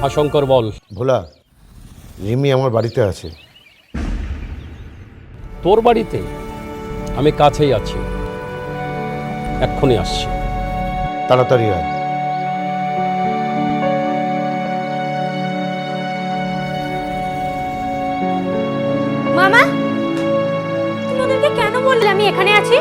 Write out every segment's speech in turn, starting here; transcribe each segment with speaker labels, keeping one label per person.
Speaker 1: শঙ্কর বল।
Speaker 2: ভোলা, রিমি আমার বাড়িতে আছে।
Speaker 1: তোর বাড়িতে? আমি কাছেই আছি, এক্ষুনি আসছি।
Speaker 2: তাড়াতাড়ি আয়।
Speaker 3: মামা, তুমি ওদেরকে কেন বললে আমি এখানে আছি?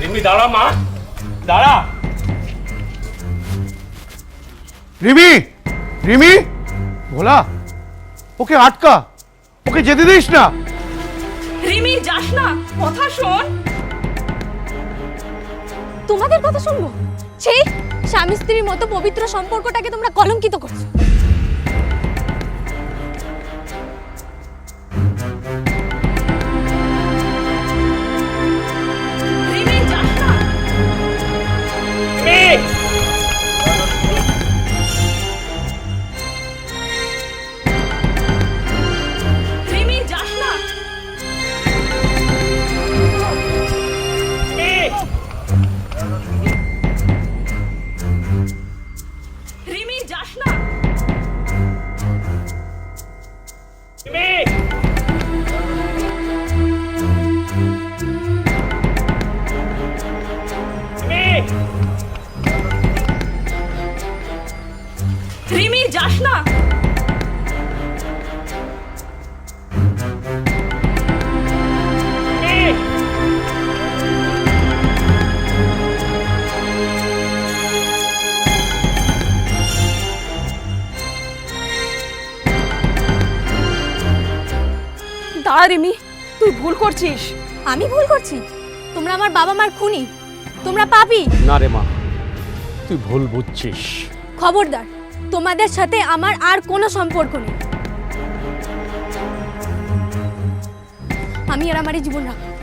Speaker 1: রিমি দাঁড়া, মা দাঁড়া।
Speaker 2: রিমি, রিমি, ভোলা, ওকে আটকা, ওকে যেতে দিস না।
Speaker 4: রিমি যাস না, কথা শোন।
Speaker 3: তোমাদের কথা শুনবো? সেই স্বামী স্ত্রীর মতো পবিত্র সম্পর্কটাকে তোমরা কলঙ্কিত করছো।
Speaker 4: রিমি যাস না। রিমি যাস না। রিমি যাস না। রিমি যাস না। দাঁড়া রিমি, তুই ভুল করছিস।
Speaker 3: আমি ভুল করছি? তোমরা আমার বাবা মার খুনি, তোমরা পাপী।
Speaker 1: না রে মা, তুই ভুল বুঝছিস।
Speaker 3: খবরদার, তোমাদের সাথে আমার আর কোনো সম্পর্ক নেই। আমি আর আমারই জীবন রাখবো।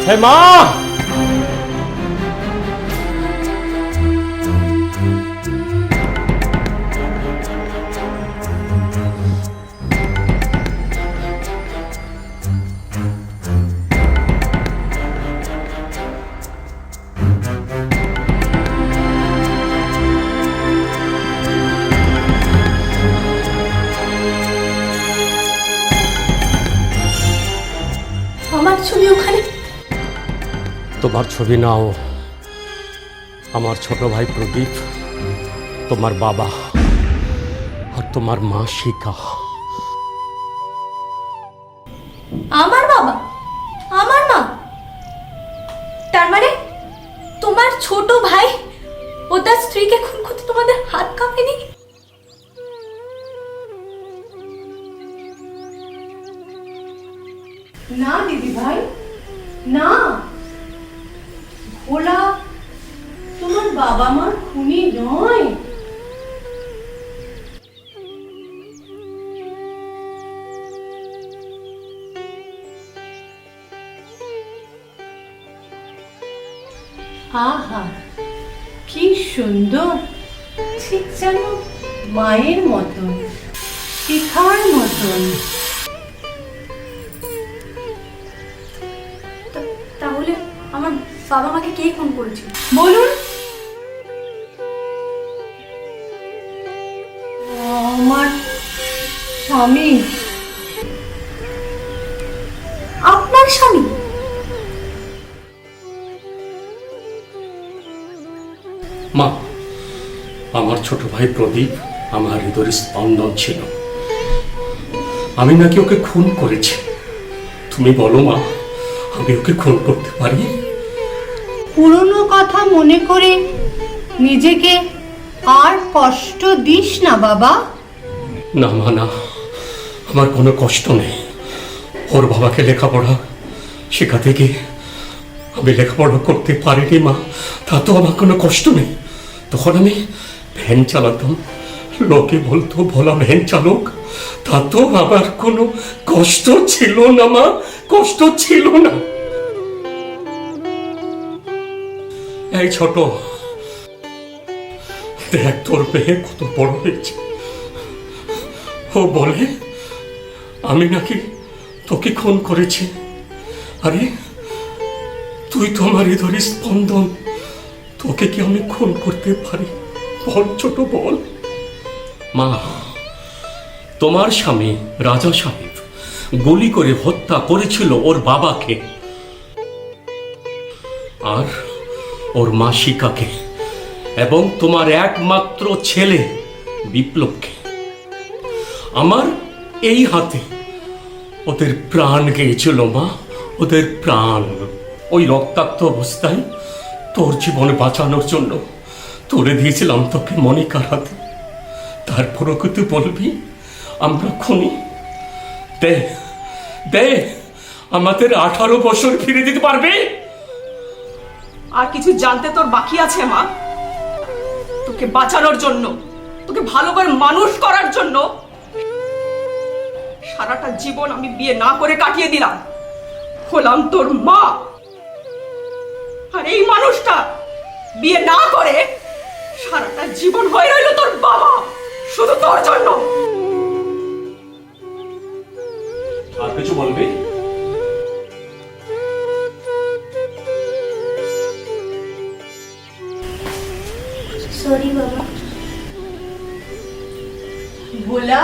Speaker 1: হে মা,
Speaker 3: আমার ছবি ওখানে।
Speaker 1: তোমার ছবি নাও, আমার ছোট ভাই প্রদীপ, তোমার বাবা আর তোমার মা শিখা।
Speaker 3: আমার বাবা, আমার মা? তার মানে তোমার ছোট ভাই ও তার স্ত্রীকে খুন করতে তোমাদের হাত কাঁপেনি?
Speaker 4: না দিদি ভাই, না। ভোলা তোমার বাবা মার খুনি নয়। আহা, কি সুন্দর ঠিক যেন মায়ের মতন, শিখার মতন।
Speaker 3: তাহলে আমার বাবা মাকে কে খুন করেছিল?
Speaker 4: বলুন। আমার স্বামী।
Speaker 3: আপনার স্বামী?
Speaker 1: মা, আমার ছোট ভাই প্রদীপ আমার হৃদয়ের স্পন্দন ছিল। আমি নাকি ওকে খুন করেছি। তুমি বলো মা, আমি ওকে খুন করতে পারি?
Speaker 4: পুরনো কথা মনে করে নিজেকে আর কষ্ট দিস না বাবা।
Speaker 1: না মা, না, আমার কোনো কষ্ট নেই। ওর বাবাকে লেখাপড়া শেখাতে গিয়ে আমি লেখাপড়া করতে পারিনি মা, তা তো আমার কোনো কষ্ট নেই। তখন আমি ভ্যান চালাতাম, লোকে বলতো ভোলা ভ্যান চালক, তা তো আমার কোনো কষ্ট ছিল না মা, কষ্ট ছিল না। এই ছোট, দেখ তোর মেয়ে কত বড় হয়েছে। ও বলে আমি নাকি তোকে খুন করেছি। আরে তুই তো আমার হৃদয়ের স্পন্দন, তোকে কি আমি খুন করতে পারি? বল ছোট, বল। মা, তোমার স্বামী রাজা সাহেব গুলি করে হত্যা করেছিল ওর বাবাকে আর ওর মা শিকাকে এবং তোমার একমাত্র ছেলে বিপ্লবকে। আমার এই হাতে ওদের প্রাণ গিয়েছিল মা, ওদের প্রাণ। ওই রক্তাক্ত অবস্থায় তোর জীবন বাঁচানোর জন্য তুলে দিয়েছিলাম তোকে মনিকার হাতে। তারপরও কি তুই বলবি আমরা খুনি? দে দে, আমাদের 18 বছর ফিরে দিতে পারবে?
Speaker 5: আর কিছু জানতে তোর বাকি আছে মা? তোকে বাঁচানোর জন্য, তোকে ভালো করে মানুষ করার জন্য সারাটা জীবন আমি বিয়ে না করে কাটিয়ে দিলাম, হলাম তোর মা। আর এই মানুষটা বিয়ে না করে সারাটা জীবন হয়ে রইল তোর বাবা, শুধু তোর জন্য।
Speaker 1: আর কিছু বলবি?
Speaker 3: সরি বাবা।
Speaker 4: ভোলা,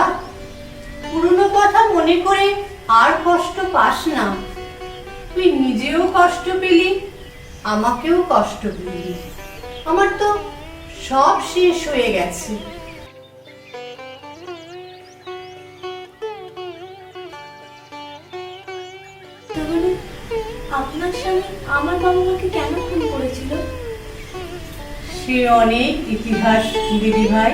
Speaker 4: পুরনো কথা মনে করে আর কষ্ট পাস না। তুই নিজেও কষ্ট পেলি, আমাকেও কষ্ট পেলি। আমার তো সব শেষ হয়ে গেছে।
Speaker 3: তাহলে আপনার স্বামী আমার বাবা মাকে কেন খুন করেছিল?
Speaker 4: সে অনেক ইতিহাস দিদি ভাই।